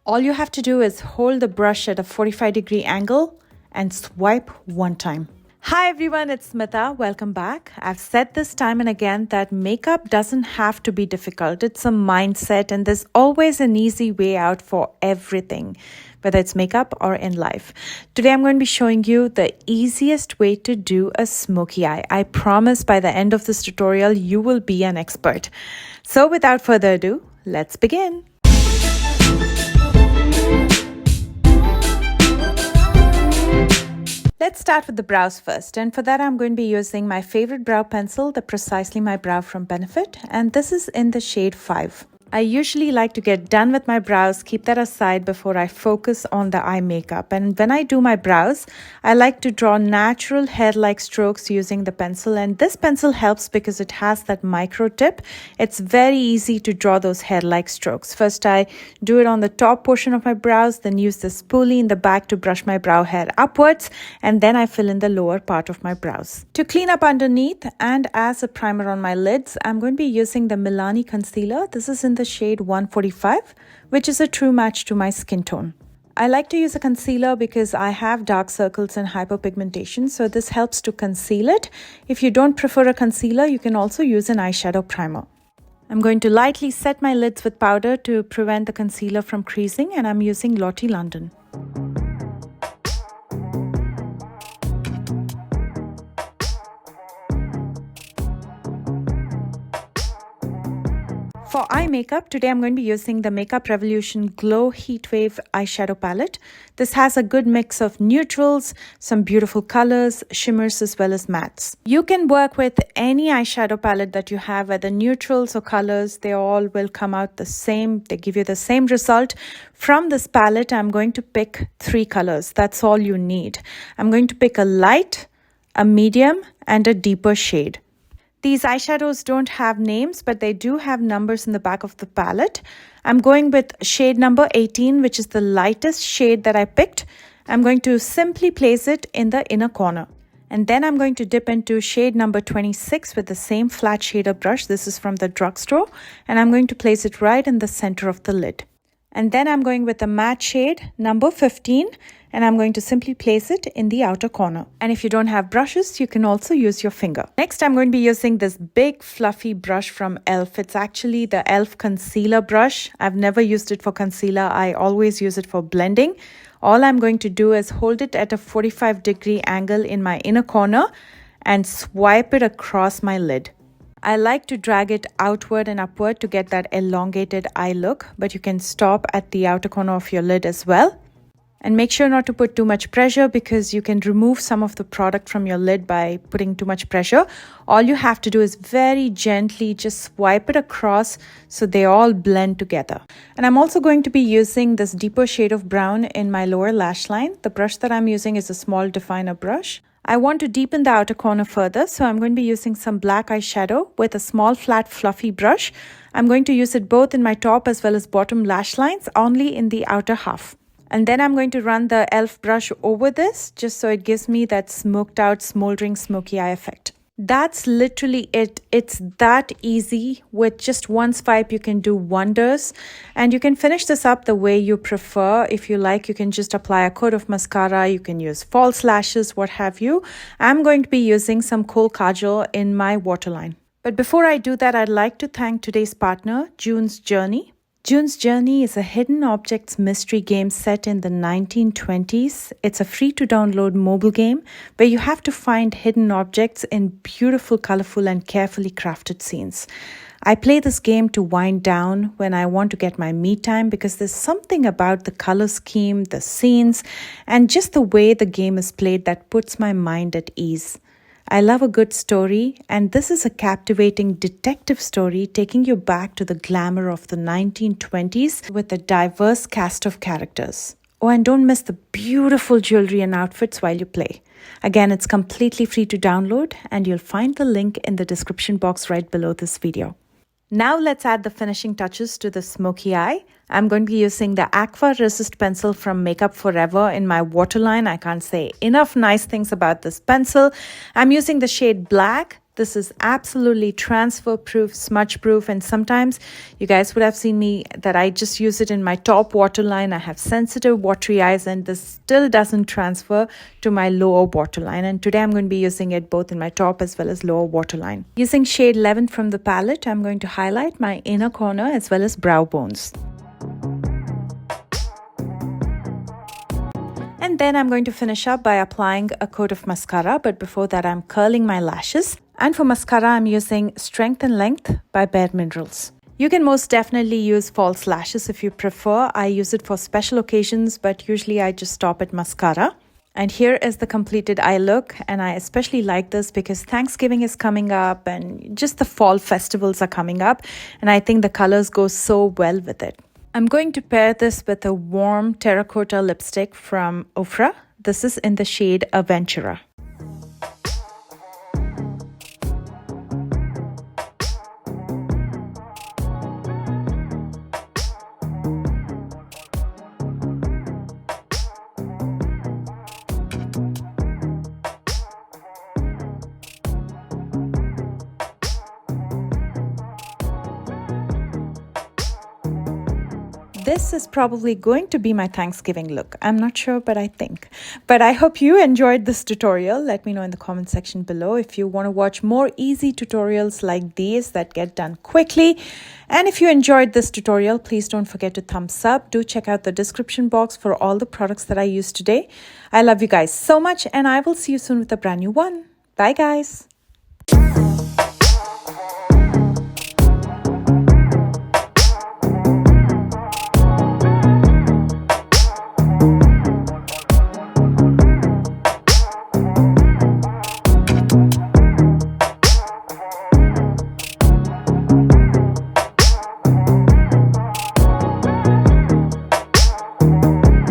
All you have to do is hold the brush at a 45-degree angle and swipe one time. Hi everyone, it's Smita. Welcome back. I've said this time and again that makeup doesn't have to be difficult. It's a mindset and there's always an easy way out for everything, whether it's makeup or in life. Today I'm going to be showing you the easiest way to do a smoky eye. I promise by the end of this tutorial, you will be an expert. So without further ado, let's begin. Let's start with the brows first, and for that I'm going to be using my favorite brow pencil, the Precisely My Brow from Benefit, and this is in the shade 5. I usually like to get done with my brows, keep that aside before I focus on the eye makeup. And when I do my brows, I like to draw natural hair-like strokes using the pencil. And this pencil helps because it has that micro tip. It's very easy to draw those hair-like strokes. First, I do it on the top portion of my brows, then use the spoolie in the back to brush my brow hair upwards, and then I fill in the lower part of my brows. To clean up underneath and as a primer on my lids, I'm going to be using the Milani concealer. This is in the shade 145, which is a true match to my skin tone. I like to use a concealer because I have dark circles and hyperpigmentation, so this helps to conceal it. If you don't prefer a concealer, you can also use an eyeshadow primer. I'm going to lightly set my lids with powder to prevent the concealer from creasing, and I'm using Lottie London. For eye makeup, today I'm going to be using the Makeup Revolution Glow Heatwave eyeshadow palette. This has a good mix of neutrals, some beautiful colors, shimmers as well as mattes. You can work with any eyeshadow palette that you have, whether neutrals or colors, they all will come out the same. They give you the same result. From this palette, I'm going to pick 3 colors. That's all you need. I'm going to pick a light, a medium, and a deeper shade. These eyeshadows don't have names, but they do have numbers in the back of the palette. I'm going with shade number 18, which is the lightest shade that I picked. I'm going to simply place it in the inner corner. And then I'm going to dip into shade number 26 with the same flat shader brush. This is from the drugstore. And I'm going to place it right in the center of the lid. And then I'm going with the matte shade number 15, and I'm going to simply place it in the outer corner. And if you don't have brushes, you can also use your finger. Next, I'm going to be using this big fluffy brush from e.l.f. It's actually the e.l.f. concealer brush. I've never used it for concealer. I always use it for blending. All I'm going to do is hold it at a 45-degree angle in my inner corner and swipe it across my lid. I like to drag it outward and upward to get that elongated eye look, but you can stop at the outer corner of your lid as well. And make sure not to put too much pressure because you can remove some of the product from your lid by putting too much pressure. All you have to do is very gently just swipe it across so they all blend together. And I'm also going to be using this deeper shade of brown in my lower lash line. The brush that I'm using is a small definer brush. I want to deepen the outer corner further, so I'm going to be using some black eyeshadow with a small flat fluffy brush. I'm going to use it both in my top as well as bottom lash lines, only in the outer half. And then I'm going to run the e.l.f. brush over this, just so it gives me that smoked out, smoldering, smoky eye effect. That's literally it. It's that easy. With just one swipe, you can do wonders. And you can finish this up the way you prefer. If you like, you can just apply a coat of mascara. You can use false lashes, what have you. I'm going to be using some kohl kajal in my waterline. But before I do that, I'd like to thank today's partner, June's Journey. June's Journey is a hidden objects mystery game set in the 1920s. It's a free-to-download mobile game where you have to find hidden objects in beautiful, colorful, and carefully crafted scenes. I play this game to wind down when I want to get my me time because there's something about the color scheme, the scenes, and just the way the game is played that puts my mind at ease. I love a good story, and this is a captivating detective story taking you back to the glamour of the 1920s with a diverse cast of characters. Oh, and don't miss the beautiful jewelry and outfits while you play. Again, it's completely free to download, and you'll find the link in the description box right below this video. Now let's add the finishing touches to the smoky eye. I'm going to be using the Aqua Resist pencil from Makeup Forever in my waterline. I can't say enough nice things about this pencil. I'm using the shade Black, This is absolutely transfer proof, smudge proof, and sometimes you guys would have seen me that I just use it in my top waterline. I have sensitive watery eyes and this still doesn't transfer to my lower waterline, and today I'm going to be using it both in my top as well as lower waterline. Using shade 11 from the palette, I'm going to highlight my inner corner as well as brow bones. And then I'm going to finish up by applying a coat of mascara, but before that I'm curling my lashes. And for mascara, I'm using Strength and Length by Bare Minerals. You can most definitely use false lashes if you prefer. I use it for special occasions, but usually I just stop at mascara. And here is the completed eye look, and I especially like this because Thanksgiving is coming up and just the fall festivals are coming up, and I think the colors go so well with it. I'm going to pair this with a warm terracotta lipstick from Ofra. This is in the shade Aventura. This is probably going to be my Thanksgiving look. I'm not sure, but I think. But I hope you enjoyed this tutorial. Let me know in the comment section below if you want to watch more easy tutorials like these that get done quickly. And if you enjoyed this tutorial, please don't forget to thumbs up. Do check out the description box for all the products that I used today. I love you guys so much, and I will see you soon with a brand new one. Bye, guys.